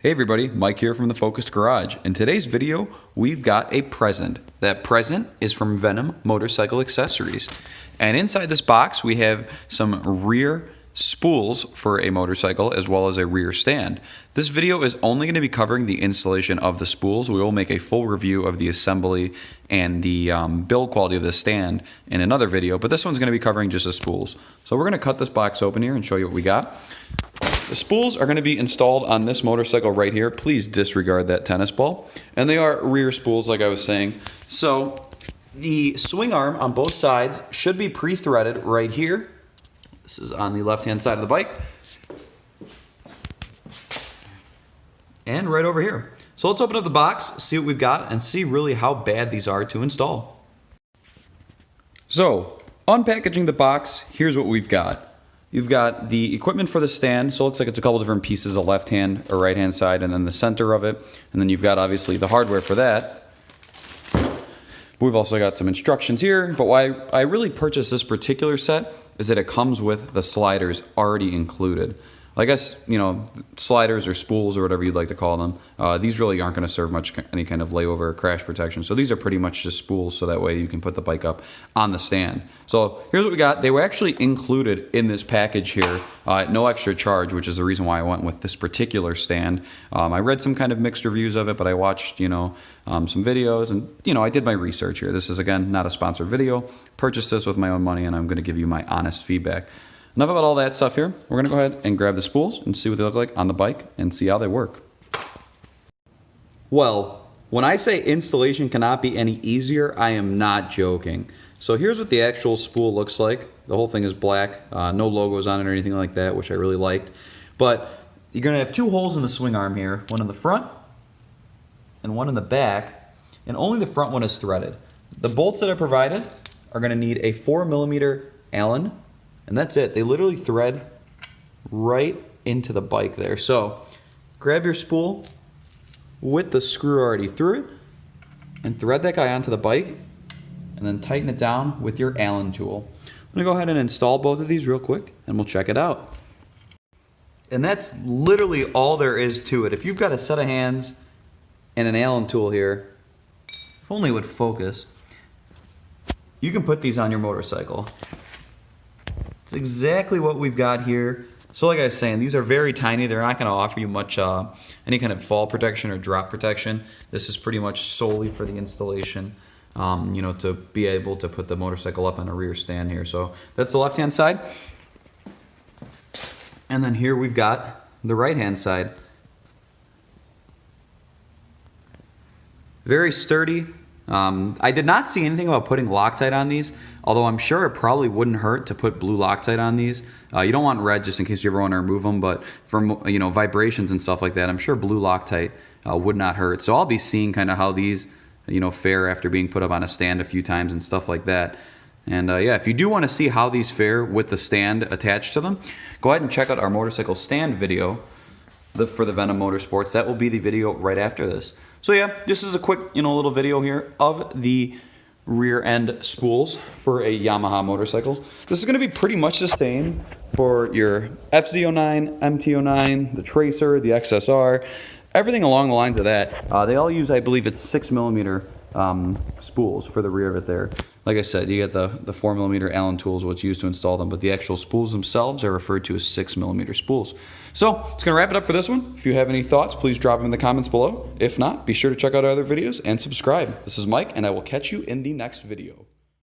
Hey everybody, Mike here from the Focused Garage. In today's video, we've got a present. That present is from Venom Motorcycle Accessories. And inside this box, we have some rear spools for a motorcycle as well as a rear stand. This video is only going to be covering the installation of the spools. We will make a full review of the assembly and the build quality of the stand in another video, but this one's going to be covering just the spools. So we're going to cut this box open here and show you what we got. The spools are going to be installed on this motorcycle right here. Please disregard that tennis ball. And they are rear spools, like I was saying. So the swing arm on both sides should be pre-threaded right here. This is on the left-hand side of the bike. And right over here. So let's open up the box, see what we've got, and see really how bad these are to install. So, unpackaging the box, here's what we've got. You've got the equipment for the stand, so it looks like it's a couple different pieces, a left-hand or right-hand side, and then the center of it. And then you've got, obviously, the hardware for that. We've also got some instructions here, but why I really purchased this particular set is that it comes with the sliders already included. I guess, you know, sliders or spools or whatever you'd like to call them, these really aren't going to serve much any kind of layover or crash protection. So these are pretty much just spools, so that way you can put the bike up on the stand. So here's what we got. They were actually included in this package here at no extra charge, which is the reason why I went with this particular stand. I read some kind of mixed reviews of it, but I watched, you know, some videos, and, you know, I did my research here. This is, again, not a sponsored video. Purchased this with my own money, and I'm going to give you my honest feedback. Enough about all that stuff here. We're going to go ahead and grab the spools and see what they look like on the bike and see how they work. Well, when I say installation cannot be any easier, I am not joking. So here's what the actual spool looks like. The whole thing is black, no logos on it or anything like that, which I really liked. But you're going to have two holes in the swing arm here, one in the front and one in the back, and only the front one is threaded. The bolts that are provided are going to need a 4mm Allen, and that's it. They literally thread right into the bike there. So grab your spool with the screw already through it and thread that guy onto the bike and then tighten it down with your Allen tool. I'm going to go ahead and install both of these real quick and we'll check it out. And that's literally all there is to it. If you've got a set of hands and an Allen tool here, if only it would focus, you can put these on your motorcycle. It's exactly what we've got here. So like I was saying, these are very tiny. They're not going to offer you much, any kind of fall protection or drop protection. This is pretty much solely for the installation, you know, to be able to put the motorcycle up on a rear stand here. So that's the left-hand side. And then here we've got the right-hand side. Very sturdy. I did not see anything about putting Loctite on these, although I'm sure it probably wouldn't hurt to put blue Loctite on these. You don't want red just in case you ever want to remove them, but for, you know, vibrations and stuff like that, I'm sure blue Loctite would not hurt. So I'll be seeing kind of how these, you know, fare after being put up on a stand a few times and stuff like that. And yeah, if you do want to see how these fare with the stand attached to them, go ahead and check out our motorcycle stand video for the Venom Motorsports. That will be the video right after this. So yeah, this is a quick, you know, little video here of the rear end spools for a Yamaha motorcycle. This is going to be pretty much the same for your FZ-09, MT-09, the Tracer, the XSR, everything along the lines of that. They all use, I believe it's 6mm spools for the rear of it there. Like I said, you get the 4mm Allen tools, what's used to install them, but the actual spools themselves are referred to as 6mm spools. So, it's going to wrap it up for this one. If you have any thoughts, please drop them in the comments below. If not, be sure to check out our other videos and subscribe. This is Mike, and I will catch you in the next video.